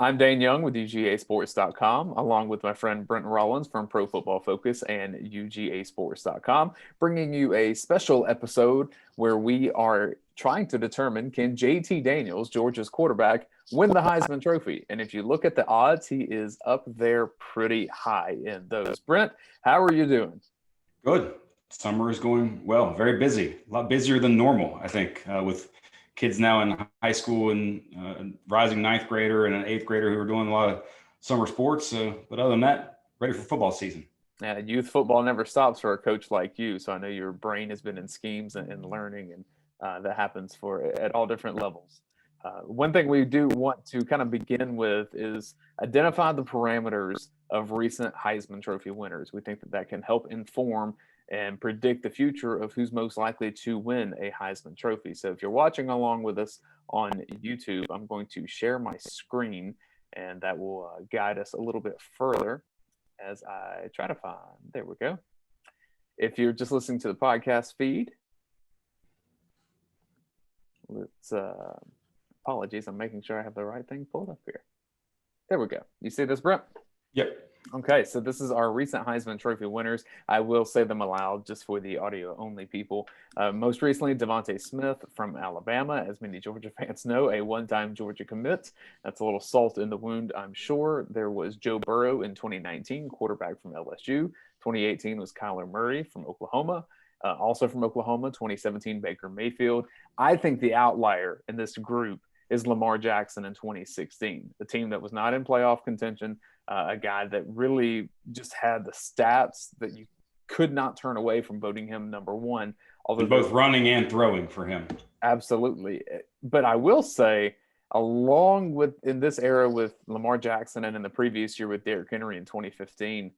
I'm Dane Young with UGAsports.com, along with my friend Brent Rollins from Pro Football Focus and UGAsports.com, bringing you a special episode where we are trying to determine, can JT Daniels, Georgia's quarterback, win the Heisman Trophy? And if you look at the odds, he is up there pretty high in those. Brent, how are you doing? Good. Summer is going well. Very busy. A lot busier than normal, I think, with kids now in high school and rising ninth grader and an eighth grader who are doing a lot of summer sports. But other than that, ready for football season. Youth football never stops for a coach like you, so I know your brain has been in schemes and learning, and that happens for at all different levels. One thing we do want to kind of begin with is identify the parameters of recent Heisman Trophy winners. We think that that can help inform and predict the future of who's most likely to win a Heisman Trophy. So if you're watching along with us on YouTube, I'm going to share my screen, and that will guide us a little bit further as I try to find. There we go. If you're just listening to the podcast feed, let's apologies, I'm making sure I have the right thing pulled up here. There we go. You see this, Brent? Yep. Okay, so this is our recent Heisman Trophy winners. I will say them aloud just for the audio-only people. Most recently, Devontae Smith from Alabama, as many Georgia fans know, a one-time Georgia commit. That's a little salt in the wound, I'm sure. There was Joe Burrow in 2019, quarterback from LSU. 2018 was Kyler Murray from Oklahoma. Also from Oklahoma, 2017, Baker Mayfield. I think the outlier in this group is Lamar Jackson in 2016, the team that was not in playoff contention, a guy that really just had the stats that you could not turn away from voting him number one. Although both running and throwing for him. Absolutely. But I will say, along with in this era with Lamar Jackson and in the previous year with Derrick Henry in 2015,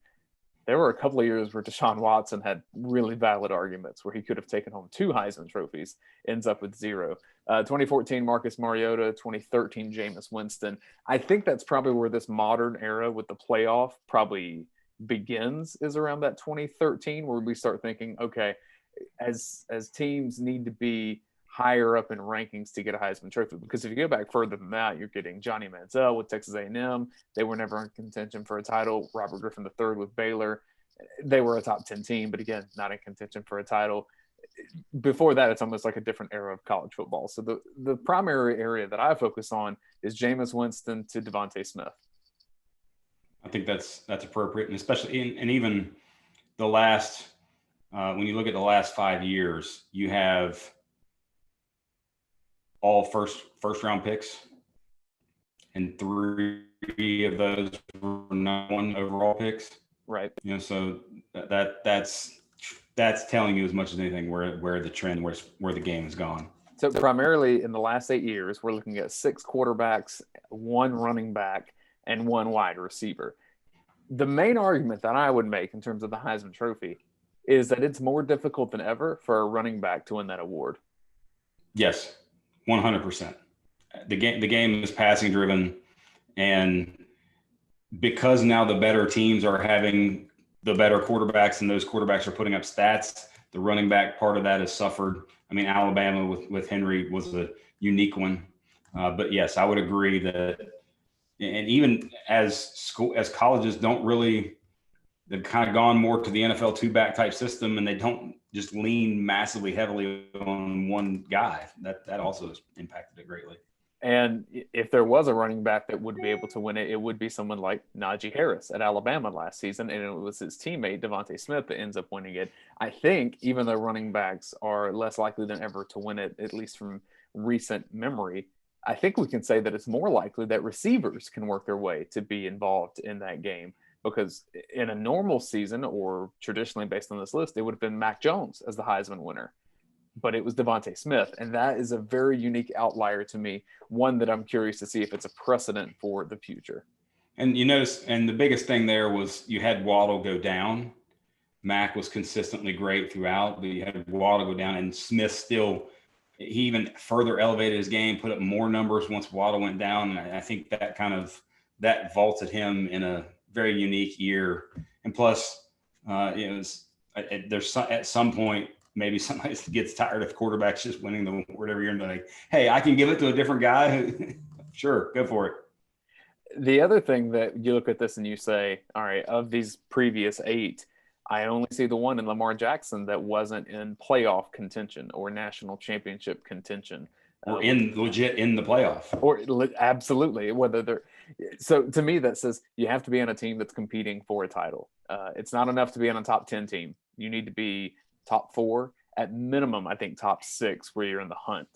there were a couple of years where Deshaun Watson had really valid arguments where he could have taken home 2 Heisman trophies, ends up with 0. 2014, Marcus Mariota, 2013, Jameis Winston. I think that's probably where this modern era with the playoff probably begins, is around that 2013, where we start thinking, okay, as teams need to be higher up in rankings to get a Heisman Trophy. Because if you go back further than that, you're getting Johnny Manziel with Texas A&M. They were never in contention for a title. Robert Griffin III with Baylor. They were a top 10 team, but again, not in contention for a title. Before that, it's almost like a different era of college football. So the primary area that I focus on is Jameis Winston to Devontae Smith. I think that's appropriate, and especially and even the last when you look at the last 5 years, you have all first round picks, and 3 of those were number 1 overall picks. Right. So that's telling you as much as anything where the trend, where the game has gone. So primarily in the last 8 years, we're looking at 6 quarterbacks, 1 running back, and 1 wide receiver. The main argument that I would make in terms of the Heisman Trophy is that it's more difficult than ever for a running back to win that award. Yes, 100%. The game is passing driven, and because now the better teams are having the better quarterbacks, and those quarterbacks are putting up stats, the running back part of that has suffered. I mean, Alabama with Henry was a unique one. But yes, I would agree that, and even as colleges don't really, they've kind of gone more to the NFL 2-back type system, and they don't just lean massively heavily on one guy. That also has impacted it greatly. And if there was a running back that would be able to win it, it would be someone like Najee Harris at Alabama last season, and it was his teammate Devontae Smith that ends up winning it. I think even though running backs are less likely than ever to win it, at least from recent memory, I think we can say that it's more likely that receivers can work their way to be involved in that game. Because in a normal season, or traditionally based on this list, it would have been Mac Jones as the Heisman winner. But it was Devontae Smith, and that is a very unique outlier to me, one that I'm curious to see if it's a precedent for the future. And you notice, and the biggest thing there was you had Waddle go down. Mac was consistently great throughout, but you had Waddle go down, and Smith still, he even further elevated his game, put up more numbers once Waddle went down. And I think that vaulted him in a very unique year. And plus, there's at some point, maybe somebody gets tired of quarterbacks just winning the whatever you're like, hey, I can give it to a different guy. Sure, go for it. The other thing that you look at this and you say, all right, of these previous 8, I only see the one in Lamar Jackson that wasn't in playoff contention or national championship contention. We're legit in the playoff. Or absolutely, whether they're so to me that says you have to be on a team that's competing for a title. It's not enough to be on a top 10 team. You need to be top 4 at minimum. I think top 6 where you're in the hunt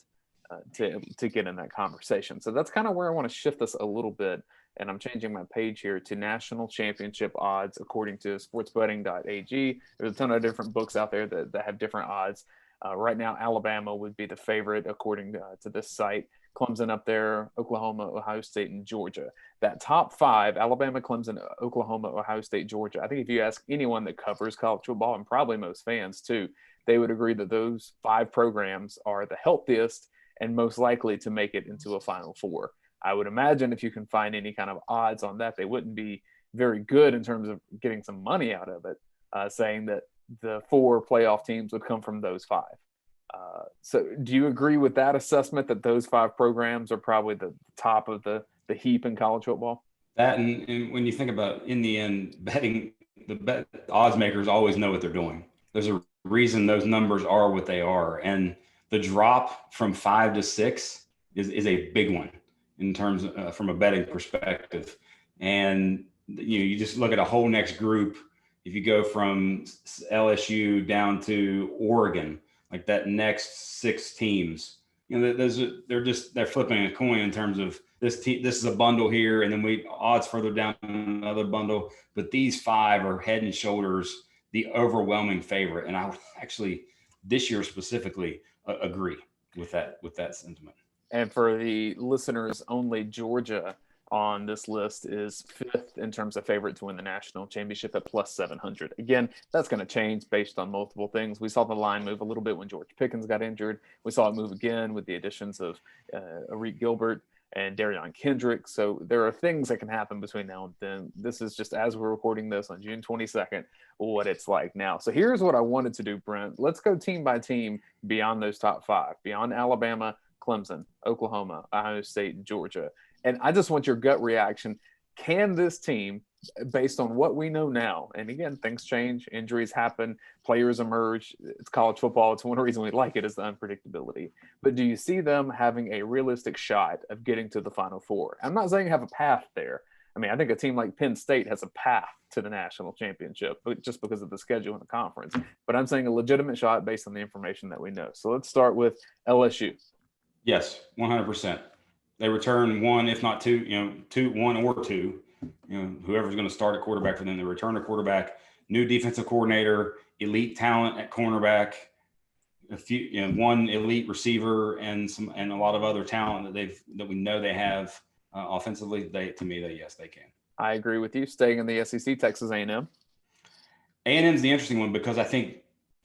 to get in that conversation. So that's kind of where I want to shift this a little bit. And I'm changing my page here to national championship odds according to sportsbetting.ag. There's a ton of different books out there that have different odds. Right now, Alabama would be the favorite according to this site. Clemson up there, Oklahoma, Ohio State, and Georgia. That top 5, Alabama, Clemson, Oklahoma, Ohio State, Georgia. I think if you ask anyone that covers college football, and probably most fans too, they would agree that those 5 programs are the healthiest and most likely to make it into a Final Four. I would imagine if you can find any kind of odds on that, they wouldn't be very good in terms of getting some money out of it, saying that the 4 playoff teams would come from those 5. So do you agree with that assessment that those 5 programs are probably the top of the heap in college football? That and when you think about in the end, betting, the odds makers always know what they're doing. There's a reason those numbers are what they are. And the drop from 5 to 6 is a big one in terms of, from a betting perspective. And you just look at a whole next group. If you go from LSU down to Oregon, like that next 6 teams, they're flipping a coin in terms of this team. This is a bundle here, and then we odds further down another bundle. But these 5 are head and shoulders the overwhelming favorite, and I would actually this year specifically agree with that sentiment. And for the listeners only, Georgia on this list is 5th in terms of favorite to win the national championship at plus 700. Again, that's going to change based on multiple things. We saw the line move a little bit when George Pickens got injured. We saw it move again with the additions of Arik Gilbert and Darion Kendrick. So there are things that can happen between now and then. This is just as we're recording this on June 22nd, what it's like now. So here's what I wanted to do, Brent. Let's go team by team beyond those top 5, beyond Alabama, Clemson, Oklahoma, Ohio State, and Georgia. And I just want your gut reaction. Can this team, based on what we know now, and again, things change, injuries happen, players emerge, it's college football. It's one reason we like it is the unpredictability. But do you see them having a realistic shot of getting to the Final Four? I'm not saying have a path there. I mean, I think a team like Penn State has a path to the national championship, but just because of the schedule in the conference. But I'm saying a legitimate shot based on the information that we know. So let's start with LSU. Yes, 100%. They return 1, if not 2, 1 or 2. Whoever's going to start at quarterback for them, they return a quarterback, new defensive coordinator, elite talent at cornerback, a few, one elite receiver, and a lot of other talent that we know they have offensively. Yes, they can. I agree with you. Staying in the SEC, Texas A&M. A&M's the interesting one because I think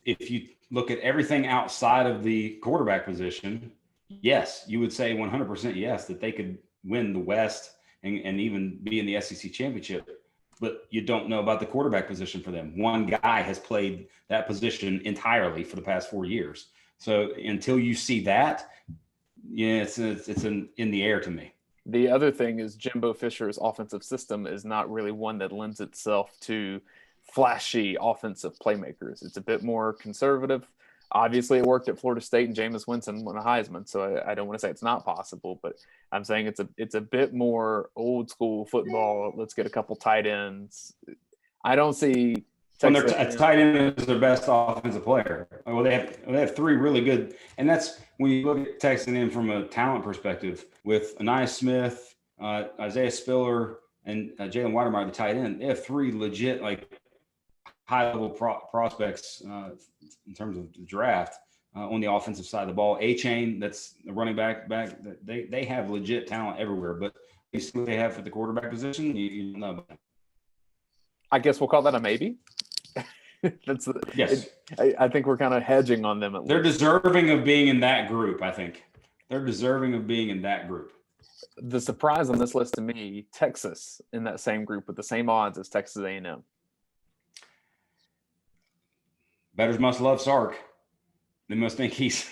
if you look at everything outside of the quarterback position, yes, you would say 100% yes, that they could win the West and even be in the SEC championship, but you don't know about the quarterback position for them. One guy has played that position entirely for the past 4 years. So until you see that, it's in the air to me. The other thing is Jimbo Fisher's offensive system is not really one that lends itself to flashy offensive playmakers. It's a bit more conservative. Obviously, it worked at Florida State, and Jameis Winston won a Heisman, so I don't want to say it's not possible, but I'm saying it's a bit more old school football. Let's get a couple tight ends. I don't see Texas a tight end is their best offensive player. Well, they have 3 really good, and that's when you look at Texas A&M from a talent perspective with Anais Smith, Isaiah Spiller, and Jalen Wydermyer, the tight end. They have 3 legit high-level prospects in terms of the draft on the offensive side of the ball. A-Chain, that's the running back. They have legit talent everywhere, but you see what they have for the quarterback position, you don't know about them. I guess we'll call that a maybe. Yes. I think we're kind of hedging on them. They're deserving of being in that group, I think. They're deserving of being in that group. The surprise on this list to me, Texas in that same group with the same odds as Texas A&M. Bettors must love Sark. They must think he's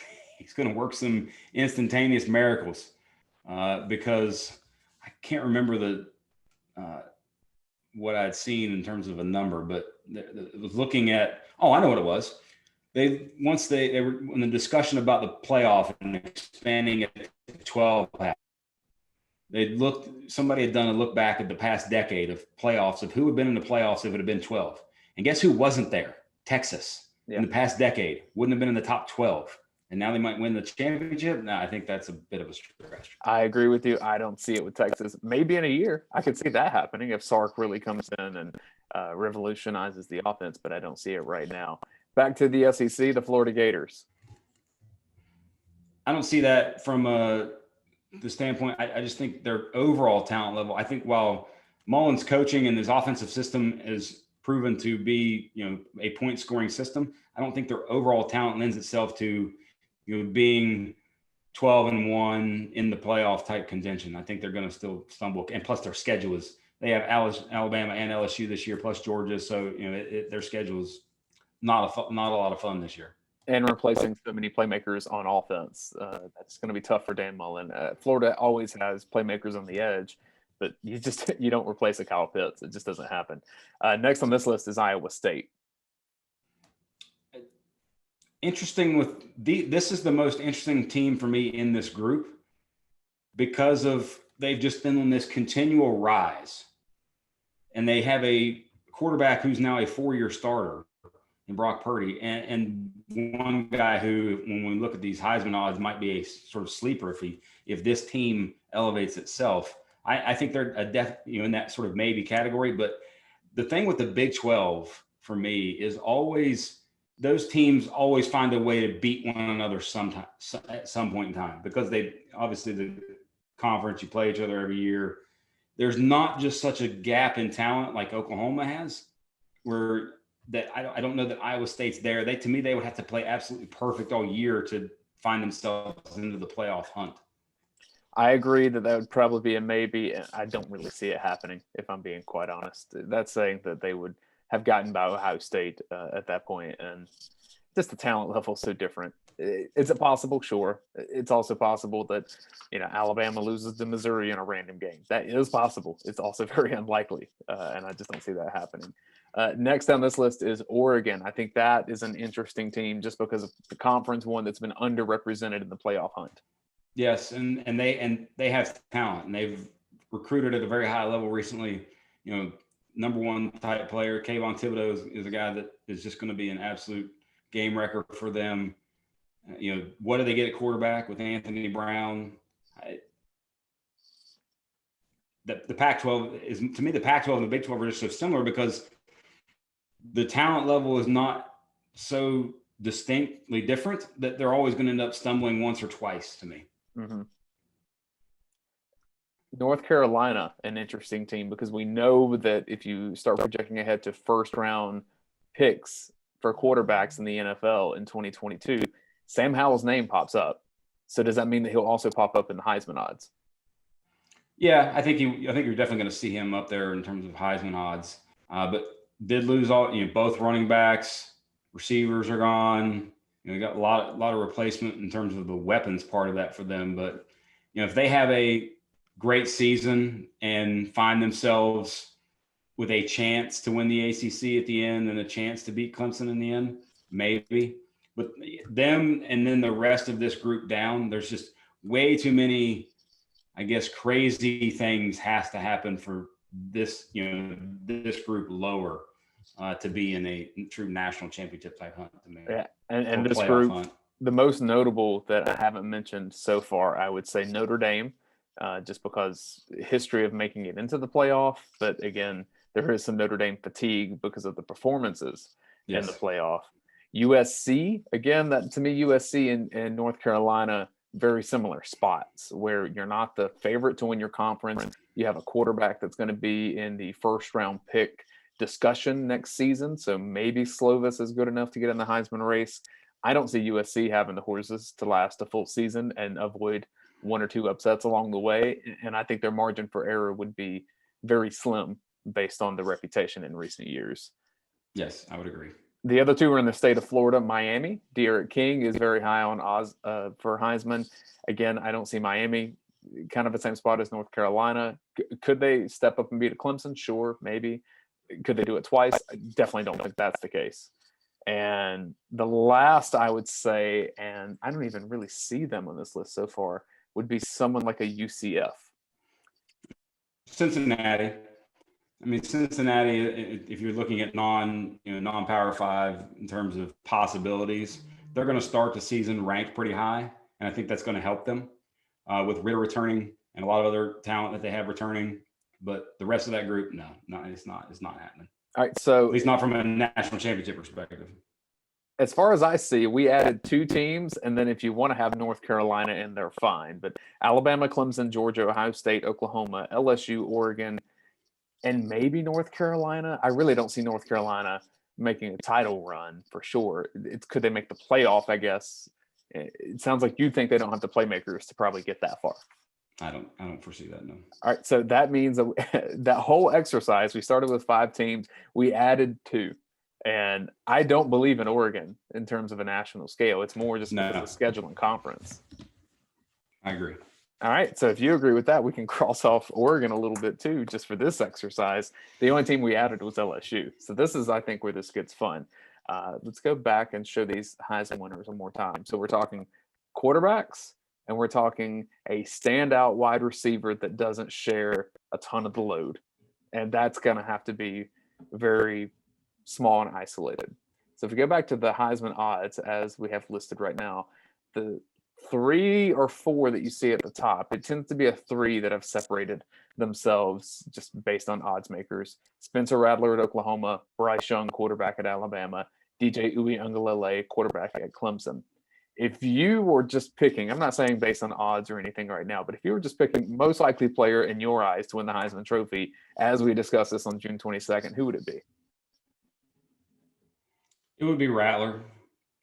going to work some instantaneous miracles because I can't remember what I'd seen in terms of a number, but it was looking at, I know what it was. They were in the discussion about the playoff and expanding it to 12. Somebody had done a look back at the past decade of playoffs of who had been in the playoffs if it had been 12. And guess who wasn't there? Texas. In the past decade, wouldn't have been in the top 12. And now they might win the championship. No, I think that's a bit of a stretch. I agree with you. I don't see it with Texas. Maybe in a year, I could see that happening if Sark really comes in and revolutionizes the offense, but I don't see it right now. Back to the SEC, the Florida Gators. I don't see that from the standpoint. I just think their overall talent level. I think while Mullen's coaching and his offensive system is proven to be, a point scoring system, I don't think their overall talent lends itself to, being 12-1 in the playoff type contention. I think they're going to still stumble. And plus their schedule they have Alabama and LSU this year, plus Georgia. So, their schedule is not a lot of fun this year. And replacing so many playmakers on offense. That's going to be tough for Dan Mullen. Florida always has playmakers on the edge, but you don't replace a Kyle Pitts. It just doesn't happen. Next on this list is Iowa State. Interesting this is the most interesting team for me in this group because they've just been on this continual rise, and they have a quarterback who's now a 4-year starter in Brock Purdy, and one guy who, when we look at these Heisman odds, might be a sort of sleeper if this team elevates itself. I think they're in that sort of maybe category. But the thing with the Big 12 for me is always those teams always find a way to beat one another at some point in time, because they obviously the conference, you play each other every year. There's not just such a gap in talent like Oklahoma has, where that I don't know that Iowa State's there. To me, they would have to play absolutely perfect all year to find themselves into the playoff hunt. I agree that would probably be a maybe. I don't really see it happening, if I'm being quite honest. That's saying that they would have gotten by Ohio State at that point, and just the talent level is so different. Is it possible? Sure. It's also possible that Alabama loses to Missouri in a random game. That is possible. It's also very unlikely, and I just don't see that happening. Next on this list is Oregon. I think that is an interesting team just because of the conference one that's been underrepresented in the playoff hunt. Yes, and they have talent, and they've recruited at a very high level recently. Number one type player, Kayvon Thibodeau is a guy that is just going to be an absolute game wrecker for them. What do they get at quarterback with Anthony Brown? The Pac-12 is, to me, the Pac-12 and the Big 12 are just so similar because the talent level is not so distinctly different that they're always going to end up stumbling once or twice to me. Mm-hmm. North Carolina, an interesting team, because we know that if you start projecting ahead to first round picks for quarterbacks in the NFL in 2022, Sam Howell's name pops up. So does that mean that he'll also pop up in the Heisman odds? Yeah, I think you're definitely going to see him up there in terms of Heisman odds. But did lose both running backs, receivers are gone. You got a lot of replacement in terms of the weapons part of that for them. But if they have a great season and find themselves with a chance to win the ACC at the end and a chance to beat Clemson in the end, maybe. But them and then the rest of this group down, there's just way too many, I guess, crazy things has to happen for this, this group lower to be in a true national championship type hunt to me. Yeah, and this group, hunt. The most notable that I haven't mentioned so far, I would say Notre Dame, just because history of making it into the playoff. But again, there is some Notre Dame fatigue because of the performances in the playoff. USC, again, that to me, USC and North Carolina, very similar spots where you're not the favorite to win your conference. You have a quarterback that's going to be in the first round pick discussion next season. So maybe Slovis is good enough to get in the Heisman race. I don't see USC having the horses to last a full season and avoid one or two upsets along the way. And I think their margin for error would be very slim based on the reputation in recent years. Yes, I would agree. The other two are in the state of Florida. Miami, De'Aaron King is very high on odds for Heisman. Again, I don't see Miami kind of the same spot as North Carolina. Could they step up and beat a Clemson? Sure, maybe. Could they do it twice? I definitely don't think that's the case. And the last I would say, and I don't even really see them on this list so far, would be someone like a UCF. Cincinnati. I mean, Cincinnati, if you're looking at non-Power 5 in terms of possibilities, they're going to start the season ranked pretty high. And I think that's going to help them with Ritter returning and a lot of other talent that they have returning. But the rest of that group, no, it's not happening. All right, so at least not from a national championship perspective. As far as I see, we added 2 teams, and then if you want to have North Carolina in there, fine. But Alabama, Clemson, Georgia, Ohio State, Oklahoma, LSU, Oregon, and maybe North Carolina. I really don't see North Carolina making a title run for sure. Could they make the playoff, I guess? It sounds like you think they don't have the playmakers to probably get that far. I don't foresee that, no. All right, so that means that whole exercise, we started with 5 teams, we added 2. And I don't believe in Oregon in terms of a national scale. It's more just because of the schedule and conference. I agree. All right, so if you agree with that, we can cross off Oregon a little bit too, just for this exercise. The only team we added was LSU. So this is, I think, where this gets fun. Let's go back and show these Heisman winners one more time. So we're talking quarterbacks, and we're talking a standout wide receiver that doesn't share a ton of the load. And that's going to have to be very small and isolated. So if we go back to the Heisman odds as we have listed right now, the 3 or 4 that you see at the top, it tends to be a 3 that have separated themselves just based on odds makers. Spencer Rattler at Oklahoma, Bryce Young, quarterback at Alabama, DJ Uiagalelei, quarterback at Clemson. If you were just picking, I'm not saying based on odds or anything right now, but if you were just picking most likely player in your eyes to win the Heisman Trophy, as we discuss this on June 22nd, who would it be? It would be Rattler.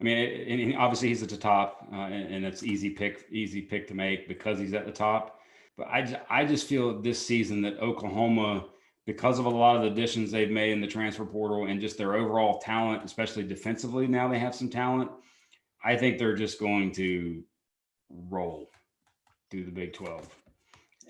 I mean, and obviously he's at the top, and it's easy pick to make because he's at the top. But I just feel this season that Oklahoma, because of a lot of the additions they've made in the transfer portal and just their overall talent, especially defensively, now they have some talent. I think they're just going to roll through the Big 12.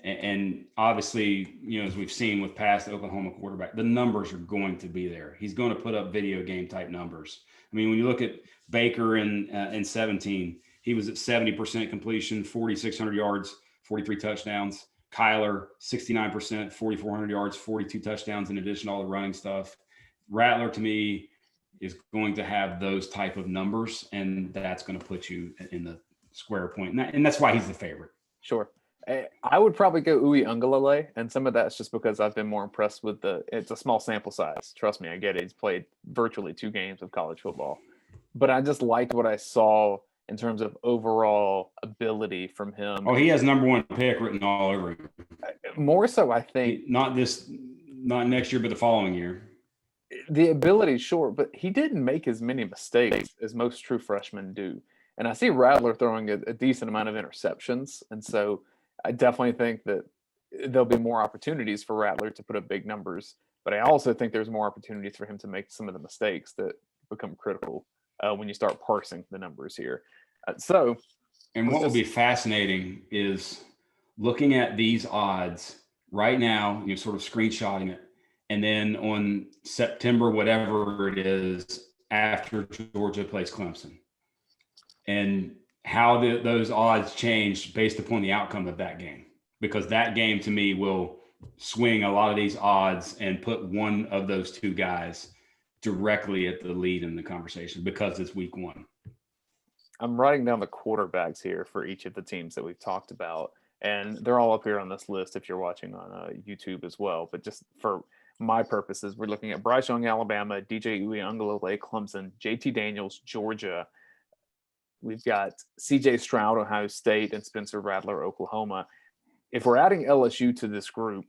And obviously, as we've seen with past Oklahoma quarterback, the numbers are going to be there. He's going to put up video game type numbers. I mean, when you look at Baker in 17, he was at 70% completion, 4,600 yards, 43 touchdowns. Kyler, 69%, 4,400 yards, 42 touchdowns in addition to all the running stuff. Rattler, to me, is going to have those type of numbers, and that's going to put you in the square point. And that's why he's the favorite. Sure. I would probably go Uiagalelei, and some of that's just because I've been more impressed with it's a small sample size. Trust me, I get it. He's played virtually 2 games of college football. But I just liked what I saw in terms of overall ability from him. Oh, he has number 1 pick written all over him. More so, I think. Not next year, but the following year. The ability, sure, but he didn't make as many mistakes as most true freshmen do. And I see Rattler throwing a decent amount of interceptions. And so I definitely think that there'll be more opportunities for Rattler to put up big numbers. But I also think there's more opportunities for him to make some of the mistakes that become critical when you start parsing the numbers here. And what will be fascinating is looking at these odds right now, sort of screenshotting it. And then on September, whatever it is, after Georgia plays Clemson, and how those odds change based upon the outcome of that game. Because that game, to me, will swing a lot of these odds and put one of those 2 guys directly at the lead in the conversation because it's week 1. I'm writing down the quarterbacks here for each of the teams that we've talked about. And they're all up here on this list if you're watching on YouTube as well. But just for my purposes, we're looking at Bryce Young, Alabama, DJ Uiagalelei, Clemson, JT Daniels, Georgia. We've got CJ Stroud, Ohio State, and Spencer Rattler, Oklahoma. If we're adding LSU to this group,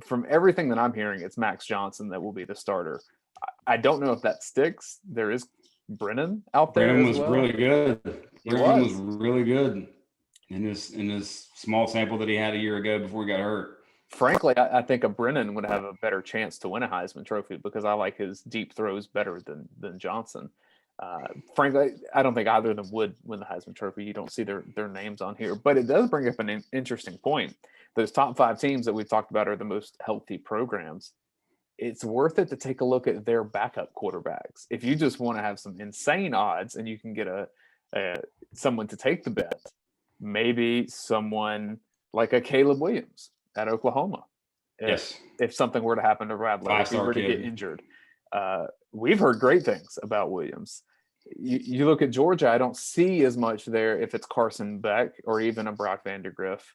from everything that I'm hearing, it's Max Johnson that will be the starter. I don't know if that sticks. There is Brennan out there. Brennan was well. Really good. Brennan was really good in this small sample that he had a year ago before he got hurt. Frankly, I think a Brennan would have a better chance to win a Heisman Trophy because I like his deep throws better than Johnson. Frankly, I don't think either of them would win the Heisman Trophy. You don't see their names on here, but it does bring up an interesting point. Those top 5 teams that we've talked about are the most healthy programs. It's worth it to take a look at their backup quarterbacks. If you just want to have some insane odds and you can get someone to take the bet, maybe someone like a Caleb Williams at Oklahoma. Yes. If something were to happen to Radler, if he were to get injured. We've heard great things about Williams. You look at Georgia, I don't see as much there if it's Carson Beck or even a Brock Vandegrift,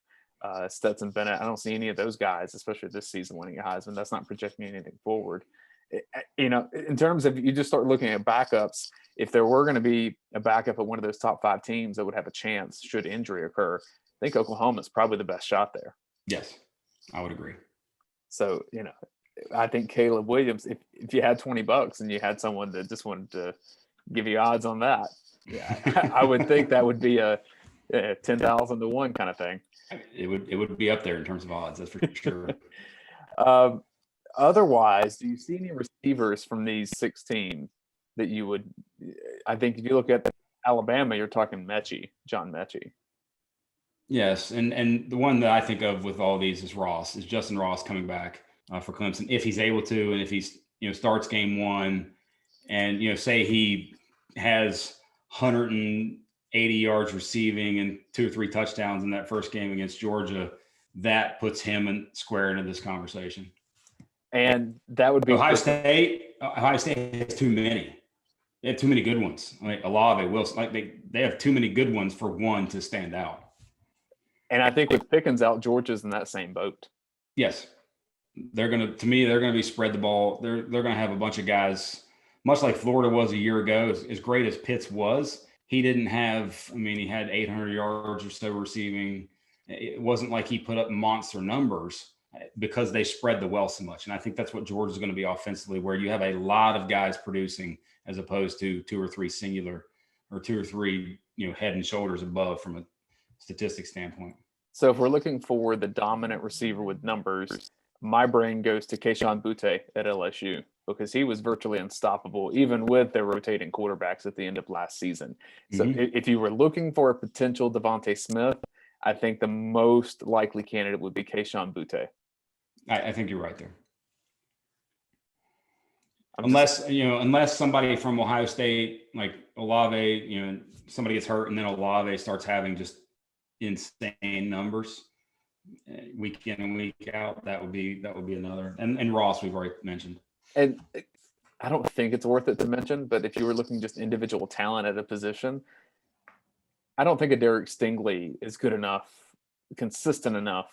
Stetson Bennett. I don't see any of those guys, especially this season, winning a Heisman. That's not projecting anything forward. In terms of, you just start looking at backups, if there were going to be a backup at one of those top 5 teams that would have a chance should injury occur, I think Oklahoma is probably the best shot there. Yes, I would agree. So, I think Caleb Williams, if you had $20 and you had someone that just wanted to give you odds on that, yeah, I would think that would be a 10,000 to 1 kind of thing. It would be up there in terms of odds, that's for sure. Otherwise, do you see any receivers from these 6 teams that you would? I think if you look at Alabama, you're talking John Mechie. Yes, and the one that I think of with all these is Justin Ross coming back for Clemson, if he's able to, and if he's starts game 1, and say he has 180 yards receiving and 2 or 3 touchdowns in that first game against Georgia, that puts him square into this conversation. And that would be Ohio State has too many. They have too many good ones. Like Olave, Wilson, they have too many good ones for one to stand out. And I think with Pickens out, Georgia's in that same boat. Yes. They're going to be spread the ball. They're going to have a bunch of guys, much like Florida was a year ago. As great as Pitts was, he didn't have, he had 800 yards or so receiving. It wasn't like he put up monster numbers because they spread the wealth so much. And I think that's what Georgia's going to be offensively, where you have a lot of guys producing as opposed to 2 or 3 singular or 2 or 3, head and shoulders above from a statistics standpoint. So if we're looking for the dominant receiver with numbers, my brain goes to Kayshon Boutte at LSU because he was virtually unstoppable, even with their rotating quarterbacks at the end of last season. So if you were looking for a potential Devontae Smith, I think the most likely candidate would be Kayshon Boutte. I think you're right there. Unless somebody from Ohio State, like Olave, somebody gets hurt and then Olave starts having just insane numbers week in and week out, that would be another. And Ross, we've already mentioned. And I don't think it's worth it to mention, but if you were looking just individual talent at a position, I don't think a Derek Stingley is good enough, consistent enough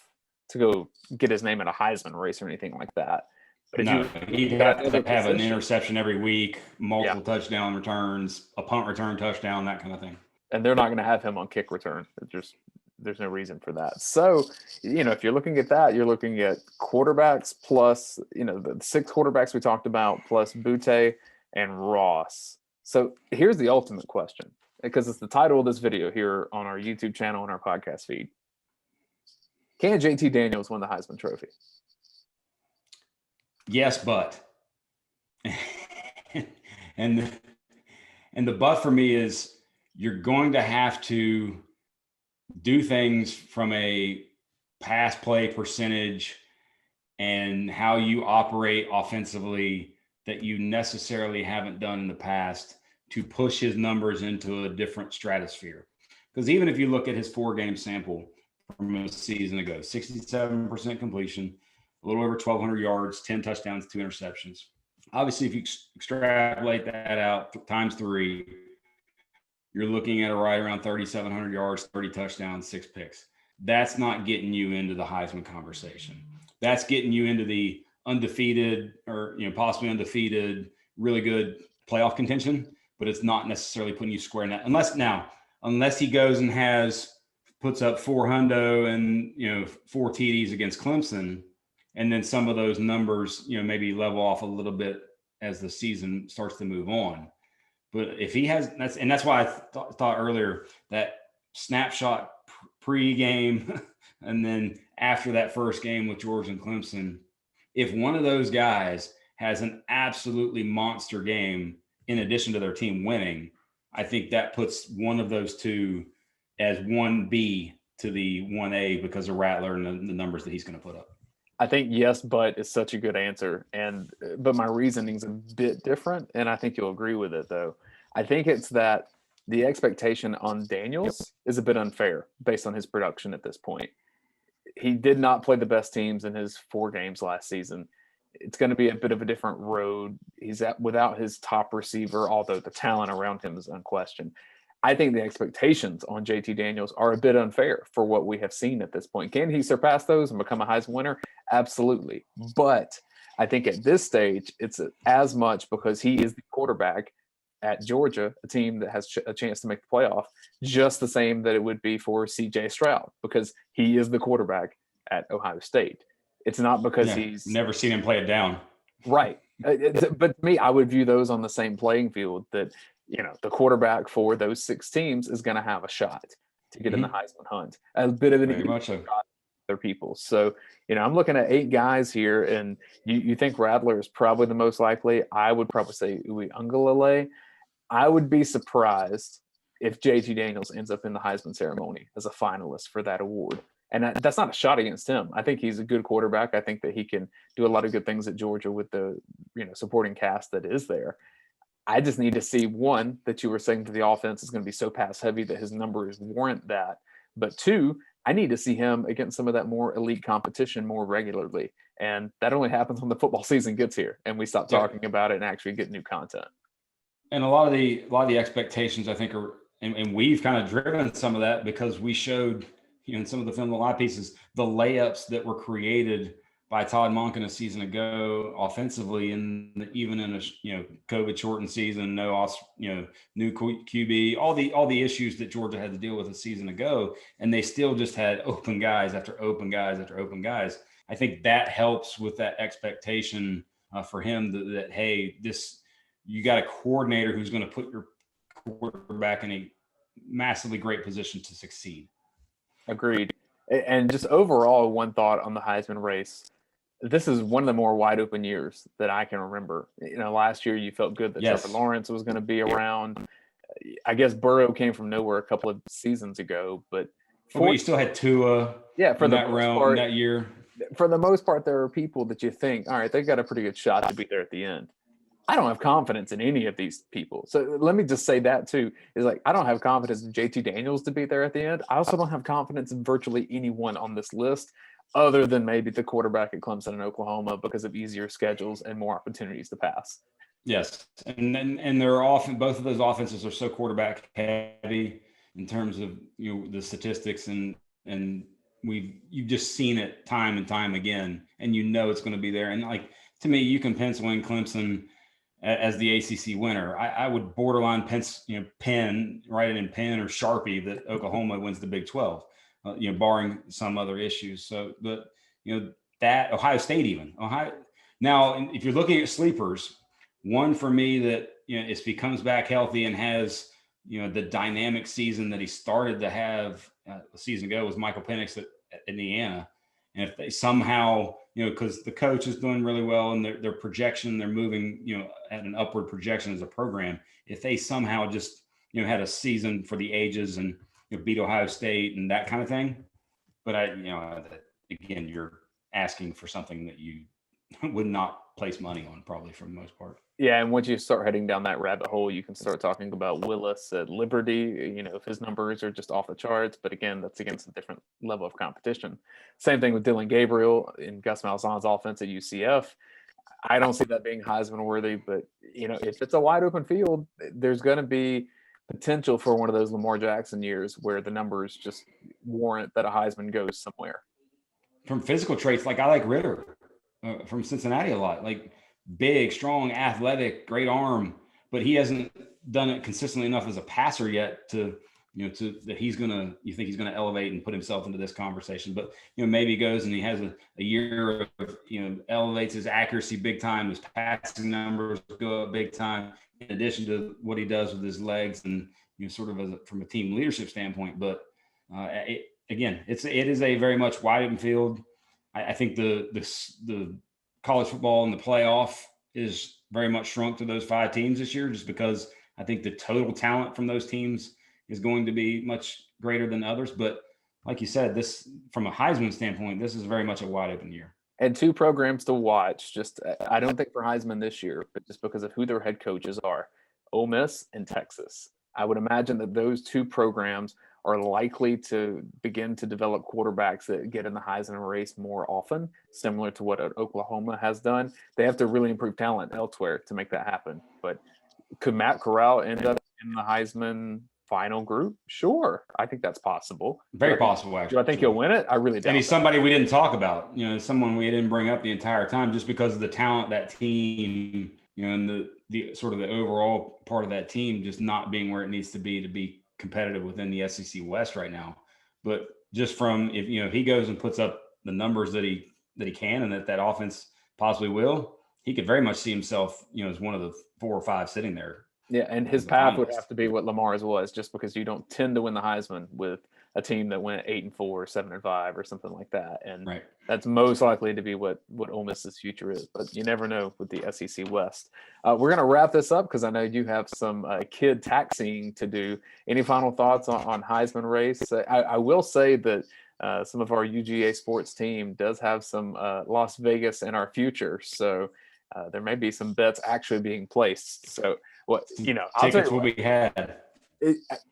to go get his name in a Heisman race or anything like that. But he'd have to have an interception every week, multiple touchdown returns, a punt return touchdown, that kind of thing. And they're not going to have him on kick return. There's no reason for that. So, if you're looking at that, you're looking at quarterbacks plus, the 6 quarterbacks we talked about, plus Boutte and Ross. So here's the ultimate question, because it's the title of this video here on our YouTube channel and our podcast feed. Can JT Daniels win the Heisman Trophy? Yes, but. and the but for me is you're going to have to do things from a pass play percentage and how you operate offensively that you necessarily haven't done in the past to push his numbers into a different stratosphere. Because even if you look at his 4-game sample from a season ago, 67% completion, a little over 1,200 yards, 10 touchdowns, 2 interceptions. Obviously, if you extrapolate that out times 3, you're looking at right around 3,700 yards, 30 touchdowns, 6 picks. That's not getting you into the Heisman conversation. That's getting you into the undefeated or possibly undefeated, really good playoff contention, but it's not necessarily putting you square in that. Unless he goes and puts up 4 hundo and 4 TDs against Clemson, and then some of those numbers maybe level off a little bit as the season starts to move on. But if he has, that's why I thought earlier that snapshot pre-game and then after that first game with Georgia and Clemson, if one of those guys has an absolutely monster game, in addition to their team winning, I think that puts one of those two as 1B to the 1A because of Rattler and the numbers that he's going to put up. I think yes, but is such a good answer. But my reasoning's a bit different, and I think you'll agree with it though. I think it's that the expectation on Daniels is a bit unfair based on his production at this point. He did not play the best teams in his 4 games last season. It's going to be a bit of a different road. He's without his top receiver, although the talent around him is unquestioned. I think the expectations on JT Daniels are a bit unfair for what we have seen at this point. Can he surpass those and become a Heisman winner? Absolutely. But I think at this stage, it's as much because he is the quarterback at Georgia, a team that has a chance to make the playoff, just the same that it would be for CJ Stroud because he is the quarterback at Ohio State. It's not because he's never seen him play it down. Right. But to me, I would view those on the same playing field that, the quarterback for those 6 teams is going to have a shot to get in the Heisman hunt. A bit of an Very much so. Other people. So, I'm looking at 8 guys here, and you think Rattler is probably the most likely. I would probably say Uiagalelei. I would be surprised if JT Daniels ends up in the Heisman ceremony as a finalist for that award. And that's not a shot against him. I think he's a good quarterback. I think that he can do a lot of good things at Georgia with the supporting cast that is there. I just need to see, one, that you were saying that the offense is going to be so pass heavy that his numbers warrant that. But 2, I need to see him against some of that more elite competition more regularly. And that only happens when the football season gets here and we stop talking about it and actually get new content. And a lot of the expectations, I think, are, and we've kind of driven some of that because we showed, in some of the film, a lot of pieces, the layups that were created by Todd Monken a season ago offensively, and even in a COVID shortened season, new QB, all the issues that Georgia had to deal with a season ago, and they still just had open guys after open guys after open guys. I think that helps with that expectation for him that hey, you got a coordinator who's going to put your quarterback in a massively great position to succeed. Agreed. And just overall, one thought on the Heisman race. This is one of the more wide open years that I can remember. Last year you felt good that Trevor Lawrence was going to be around. I guess Burrow came from nowhere a couple of seasons ago, but you still had Tua. For that round that year. For the most part, there are people that you think, all right, they've got a pretty good shot to be there at the end. I don't have confidence in any of these people. So let me just say that too, is like, I don't have confidence in JT Daniels to be there at the end. I also don't have confidence in virtually anyone on this list other than maybe the quarterback at Clemson and Oklahoma because of easier schedules and more opportunities to pass. Yes. And they're often, both of those offenses are so quarterback heavy in terms of, the statistics and you've just seen it time and time again, and it's going to be there. And like, to me, you can pencil in Clemson as the ACC winner. I would borderline write it in pen or Sharpie that Oklahoma wins the Big 12, barring some other issues. So, but that Ohio State now, if you're looking at sleepers, one for me that if he comes back healthy and has the dynamic season that he started to have a season ago was Michael Penix at Indiana. And if they somehow, because the coach is doing really well and their projection, they're moving, at an upward projection as a program. If they somehow just, had a season for the ages and beat Ohio State and that kind of thing. But again, you're asking for something that you would not place money on probably for the most part. Yeah, and once you start heading down that rabbit hole, you can start talking about Willis at Liberty, if his numbers are just off the charts. But again, that's against a different level of competition. Same thing with Dylan Gabriel in Gus Malzahn's offense at UCF. I don't see that being Heisman worthy, but, if it's a wide open field, there's going to be potential for one of those Lamar Jackson years where the numbers just warrant that a Heisman goes somewhere. From physical traits, like I like Ritter from Cincinnati a lot, like big, strong, athletic, great arm, but he hasn't done it consistently enough as a passer yet to that you think he's gonna elevate and put himself into this conversation. But maybe he goes and he has a year of elevates his accuracy big time, his passing numbers go up big time, in addition to what he does with his legs and sort of from a team leadership standpoint. But it is a very much wide open field. I think the college football in the playoff is very much shrunk to those 5 teams this year, just because I think the total talent from those teams is going to be much greater than others. But like you said, this from a Heisman standpoint, this is very much a wide open year. And 2 programs to watch. Just I don't think for Heisman this year, but just because of who their head coaches are, Ole Miss and Texas. I would imagine that those 2 programs are likely to begin to develop quarterbacks that get in the Heisman race more often, similar to what Oklahoma has done. They have to really improve talent elsewhere to make that happen. But could Matt Corral end up in the Heisman final group? Sure. I think that's possible. Very possible, actually. Do I think he'll win it? I really doubt. And he's somebody we didn't talk about, someone we didn't bring up the entire time, just because of the talent, that team, and the sort of the overall part of that team just not being where it needs to be competitive within the SEC West right now. But just from, if he goes and puts up the numbers that he can, and that offense possibly will, he could very much see himself, as one of the 4 or 5 sitting there. Yeah, and his path would have to be what Lamar's was, just because you don't tend to win the Heisman with a team that went 8-4, 7-5, or something like that. And right. That's most likely to be what Ole Miss's future is. But you never know with the SEC West. We're going to wrap this up because I know you have some kid taxiing to do. Any final thoughts on Heisman race? I will say that some of our UGA sports team does have some Las Vegas in our future. So there may be some bets actually being placed. So tickets will be had.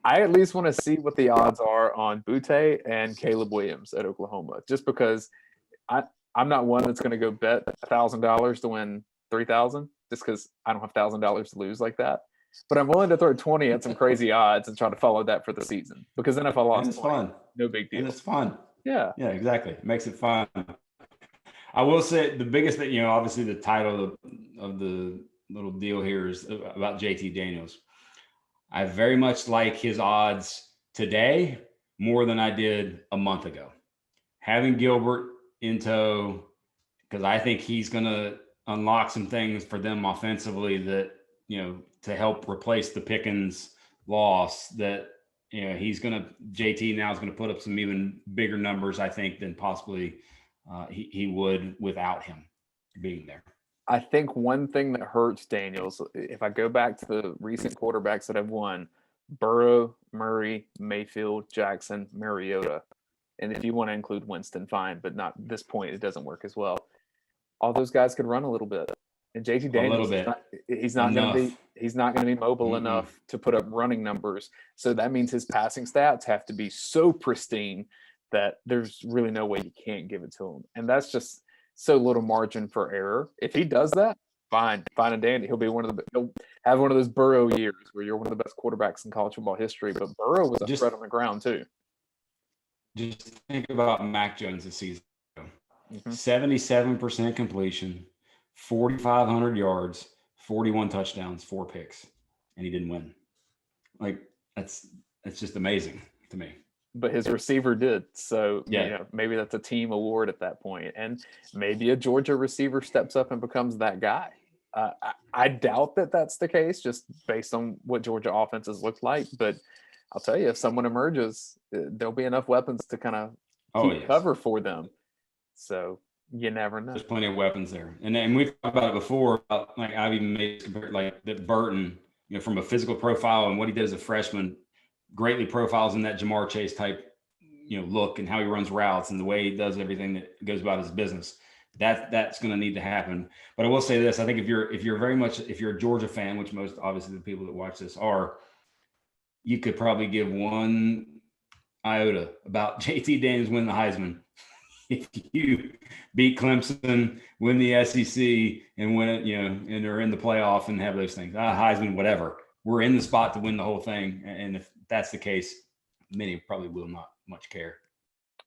I at least want to see what the odds are on Butte and Caleb Williams at Oklahoma, just because I'm not one that's going to go bet $1,000 to win $3,000, just because I don't have $1,000 to lose like that. But I'm willing to throw 20 at some crazy odds and try to follow that for the season, because then if I lost, it's fun. No big deal. And it's fun. Yeah, exactly. It makes it fun. I will say the biggest thing, obviously the title of the little deal here is about JT Daniels. I very much like his odds today more than I did a month ago. Having Gilbert in tow, because I think he's going to unlock some things for them offensively that, to help replace the Pickens loss, that, JT now is going to put up some even bigger numbers, I think, than possibly he would without him being there. I think one thing that hurts Daniels, if I go back to the recent quarterbacks that have won, Burrow, Murray, Mayfield, Jackson, Mariota, and if you want to include Winston, fine, but not at this point, it doesn't work as well. All those guys could run a little bit, and JT Daniels, he's not going to be mobile enough to put up running numbers. So that means his passing stats have to be so pristine that there's really no way you can't give it to him, and that's just so little margin for error. If he does that, fine and dandy. He'll have one of those Burrow years where you're one of the best quarterbacks in college football history. But Burrow was a threat on the ground too. Just think about Mac Jones this season. 77% completion, 4,500 yards, 41 touchdowns, 4 picks, and he didn't win. Like that's just amazing to me. But his receiver did. So, yeah. Maybe that's a team award at that point. And maybe a Georgia receiver steps up and becomes that guy. I doubt that that's the case, just based on what Georgia offenses look like. But I'll tell you, if someone emerges, there'll be enough weapons to kind of keep cover for them. So you never know. There's plenty of weapons there. And we've talked about it before. I've even made compared that Burton, from a physical profile and what he did as a freshman, greatly profiles in that Jamar Chase type, look, and how he runs routes and the way he does everything that goes about his business. That's going to need to happen. But I will say this: I think if you're a Georgia fan, which most obviously the people that watch this are, you could probably give one iota about JT Daniels winning the Heisman if you beat Clemson, win the SEC, and win it, and are in the playoff and have those things. Heisman, whatever. We're in the spot to win the whole thing, and if that's the case, many probably will not much care.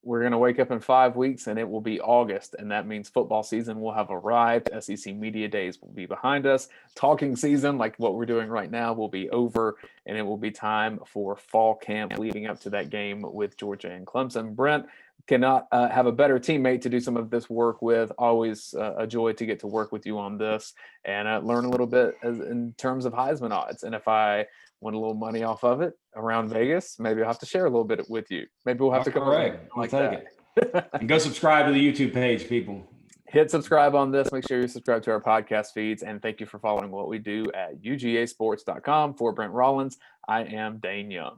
We're going to wake up in 5 weeks and it will be August, and that means football season will have arrived. SEC Media Days will be behind us. Talking season, like what we're doing right now, will be over, and it will be time for fall camp leading up to that game with Georgia and Clemson. Brent, cannot have a better teammate to do some of this work with. Always a joy to get to work with you on this and learn a little bit in terms of Heisman odds. And if I win a little money off of it around Vegas, maybe I'll have to share a little bit with you. Maybe we'll have to come like that. And go subscribe to the YouTube page, people. hit subscribe on this. Make sure you subscribe to our podcast feeds. And thank you for following what we do at ugasports.com. For Brent Rollins, I am Dayne Young.